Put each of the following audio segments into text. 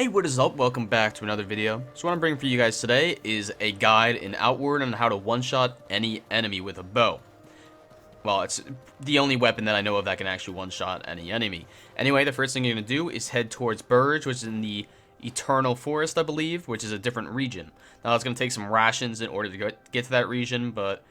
Hey, what is up? Welcome back to another video. So what I'm bringing for you guys today is a guide in Outward on how to one-shot any enemy with a bow. Well, it's the only weapon that I know of that can actually one-shot any enemy. Anyway, the first thing you're going to do is head towards Burge, which is in the Eternal Forest, I believe, which is a different region. Now, it's going to take some rations in order to get to that region, but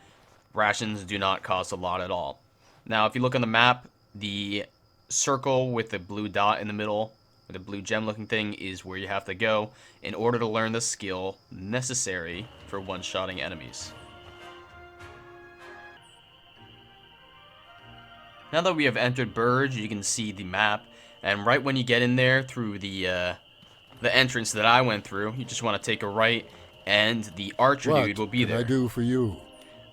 rations do not cost a lot at all. Now, if you look on the map, the circle with the blue dot in the middle, with the blue gem looking thing, is where you have to go in order to learn the skill necessary for one-shotting enemies. Now that we have entered Burge, you can see the map, and right when you get in there through the entrance that I went through, you just want to take a right, and the archer dude will What be can I there. do for you?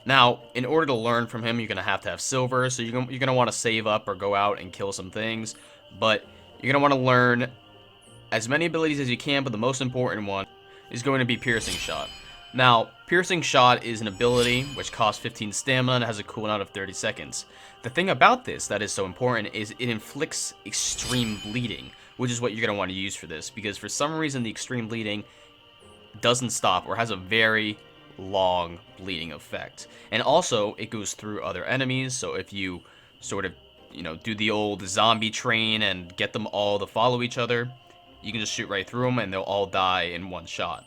Now, in order to learn from him, you're going to have silver, so you're going to want to save up or go out and kill some things, but you're going to want to learn as many abilities as you can, but the most important one is going to be Piercing Shot. Now, Piercing Shot is an ability which costs 15 stamina and has a cooldown of 30 seconds. The thing about this that is so important is it inflicts extreme bleeding, which is what you're going to want to use for this, because for some reason the extreme bleeding doesn't stop or has a very long bleeding effect. And also, it goes through other enemies, so if you sort of, do the old zombie train and get them all to follow each other, you can just shoot right through them and they'll all die in one shot.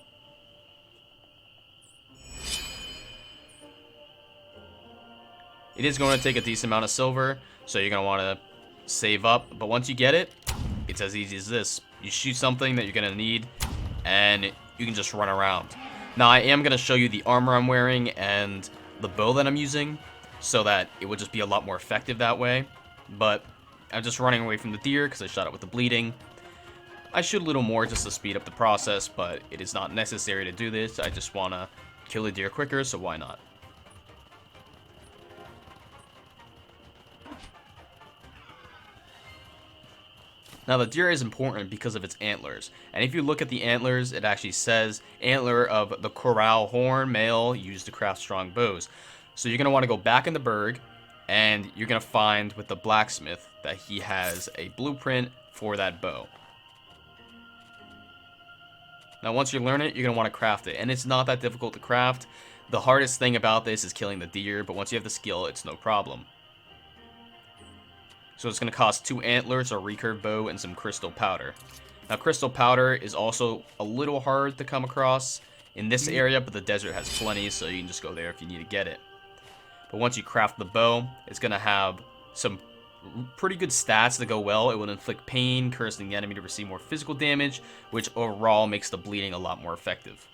It is going to take a decent amount of silver, so you're going to want to save up, but once you get it, it's as easy as this. You shoot something that you're going to need, and you can just run around. Now, I am going to show you the armor I'm wearing and the bow that I'm using, so that it would just be a lot more effective that way, but I'm just running away from the deer because I shot it with the bleeding. I shoot a little more just to speed up the process, but it is not necessary to do this. I just want to kill the deer quicker, so why not? Now, the deer is important because of its antlers, and if you look at the antlers, it actually says antler of the corral horn male used to craft strong bows. So you're going to want to go back in the Burg, and you're going to find with the blacksmith that he has a blueprint for that bow. Now, once you learn it, you're going to want to craft it, and it's not that difficult to craft. The hardest thing about this is killing the deer, but once you have the skill, it's no problem. So it's going to cost 2 antlers, a recurve bow, and some crystal powder. Now, crystal powder is also a little hard to come across in this area, but the desert has plenty, so you can just go there if you need to get it. But once you craft the bow, it's going to have some pretty good stats to go well. It will inflict pain, cursing the enemy to receive more physical damage, which overall makes the bleeding a lot more effective.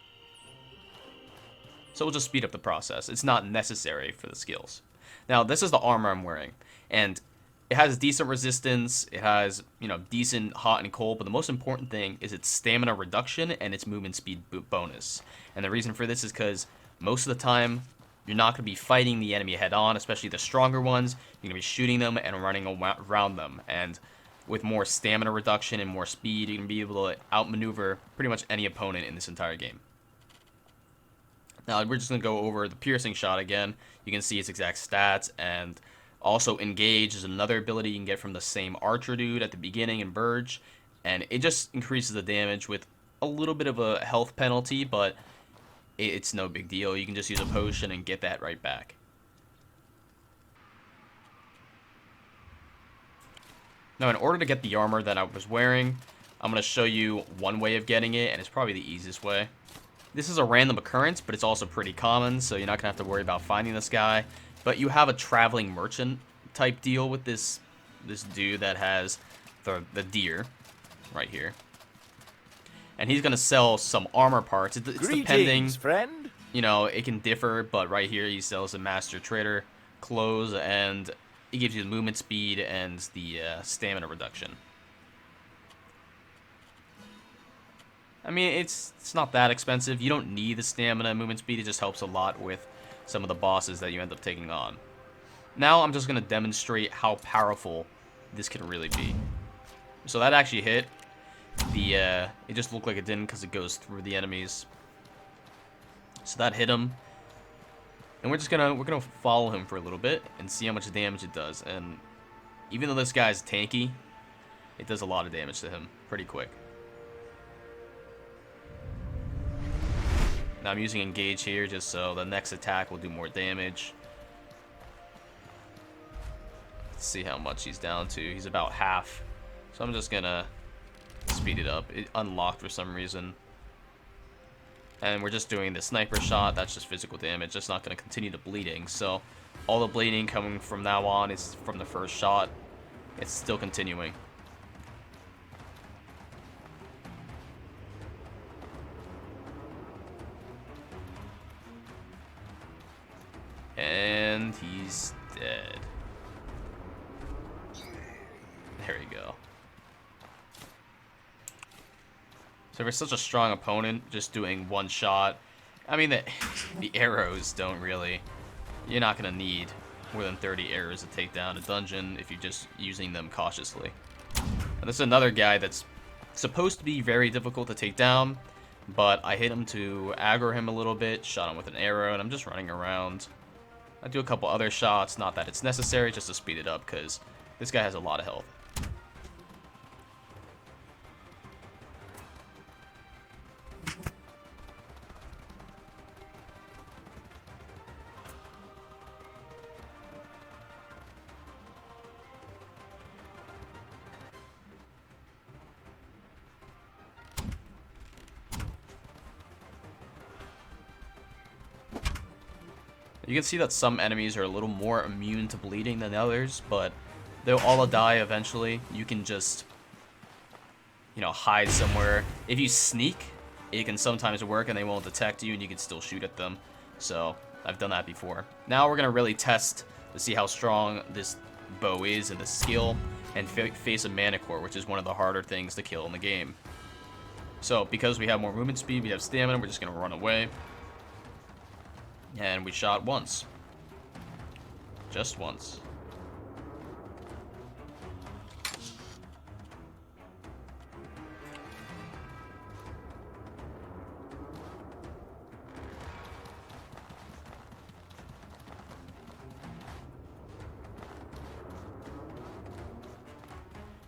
So we'll just speed up the process. It's not necessary for the skills. Now, this is the armor I'm wearing, and it has decent resistance, it has, decent hot and cold, but the most important thing is its stamina reduction and its movement speed bonus. And the reason for this is because most of the time, you're not going to be fighting the enemy head on, especially the stronger ones. You're going to be shooting them and running around them. And with more stamina reduction and more speed, you're going to be able to outmaneuver pretty much any opponent in this entire game. Now, we're just going to go over the piercing shot again. You can see its exact stats, and also Engage is another ability you can get from the same archer dude at the beginning in Burge, and it just increases the damage with a little bit of a health penalty, but it's no big deal. You can just use a potion and get that right back. Now, in order to get the armor that I was wearing, I'm going to show you one way of getting it, and it's probably the easiest way. This is a random occurrence, but it's also pretty common, so you're not going to have to worry about finding this guy. But you have a traveling merchant type deal with this dude that has the deer right here. And he's going to sell some armor parts. It's depending, friend. It can differ, but right here he sells a master trader clothes, and he gives you the movement speed and the stamina reduction. I mean, it's not that expensive. You don't need the stamina and movement speed. It just helps a lot with some of the bosses that you end up taking on. Now I'm just going to demonstrate how powerful this can really be. So that actually hit. It just looked like it didn't because it goes through the enemies. So that hit him. And we're gonna follow him for a little bit and see how much damage it does. And even though this guy's tanky, it does a lot of damage to him pretty quick. Now I'm using engage here just so the next attack will do more damage. Let's see how much he's down to. He's about half. So I'm just gonna speed it up. It unlocked for some reason. And we're just doing the sniper shot. That's just physical damage. It's not gonna continue the bleeding. So all the bleeding coming from now on is from the first shot. It's still continuing. And he's dead. There we go. So for such a strong opponent, just doing one shot, I mean, the arrows don't really... You're not going to need more than 30 arrows to take down a dungeon if you're just using them cautiously. And this is another guy that's supposed to be very difficult to take down, but I hit him to aggro him a little bit, shot him with an arrow, and I'm just running around. I do a couple other shots, not that it's necessary, just to speed it up, because this guy has a lot of health. You can see that some enemies are a little more immune to bleeding than others, but they'll all die eventually. You can just, you know, hide somewhere. If you sneak, it can sometimes work and they won't detect you and you can still shoot at them. So, I've done that before. Now we're going to really test to see how strong this bow is and the skill, and face a Manticore, which is one of the harder things to kill in the game. So, because we have more movement speed, we have stamina, we're just going to run away. And we shot once. Just once.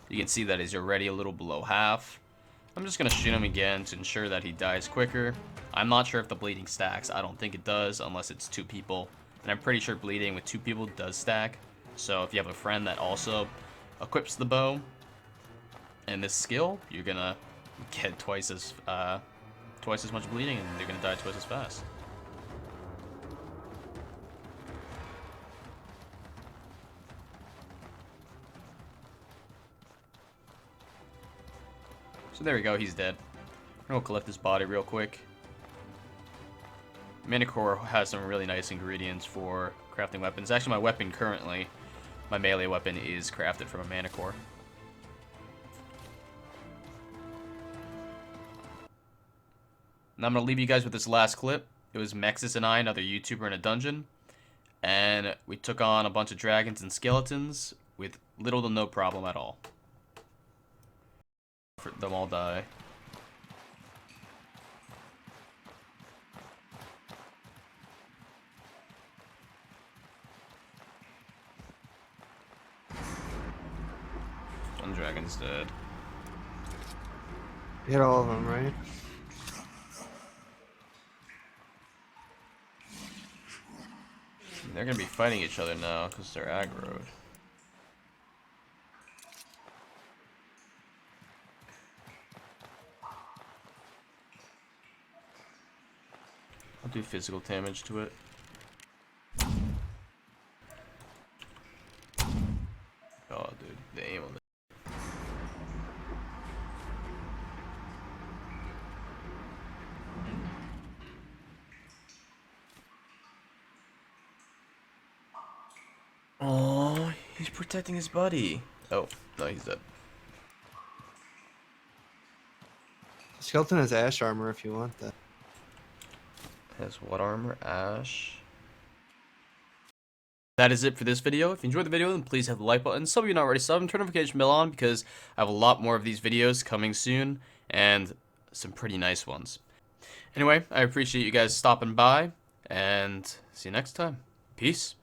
You can see that he's already a little below half. I'm just going to shoot him again to ensure that he dies quicker. I'm not sure if the bleeding stacks. I don't think it does unless it's 2 people. And I'm pretty sure bleeding with 2 people does stack. So if you have a friend that also equips the bow and this skill, you're going to get twice as much bleeding and they're going to die twice as fast. So there we go, he's dead. I'm gonna collect his body real quick. Manticore has some really nice ingredients for crafting weapons. Actually, my weapon currently, my melee weapon, is crafted from a Manticore. Now I'm gonna leave you guys with this last clip. It was Mexus and I, another YouTuber, in a dungeon. And we took on a bunch of dragons and skeletons with little to no problem at all. Them all die. One dragon's dead. Hit all of them, right? They're gonna be fighting each other now because they're aggroed. I'll do physical damage to it. Oh, dude, the aim on this. Oh, he's protecting his buddy. Oh, no, he's dead. Skeleton has ash armor if you want that. Has what armor? Ash. That is it for this video. If you enjoyed the video, then please hit the like button. Some of you not already sub and turn notification bell on because I have a lot more of these videos coming soon and some pretty nice ones. Anyway, I appreciate you guys stopping by and see you next time. Peace.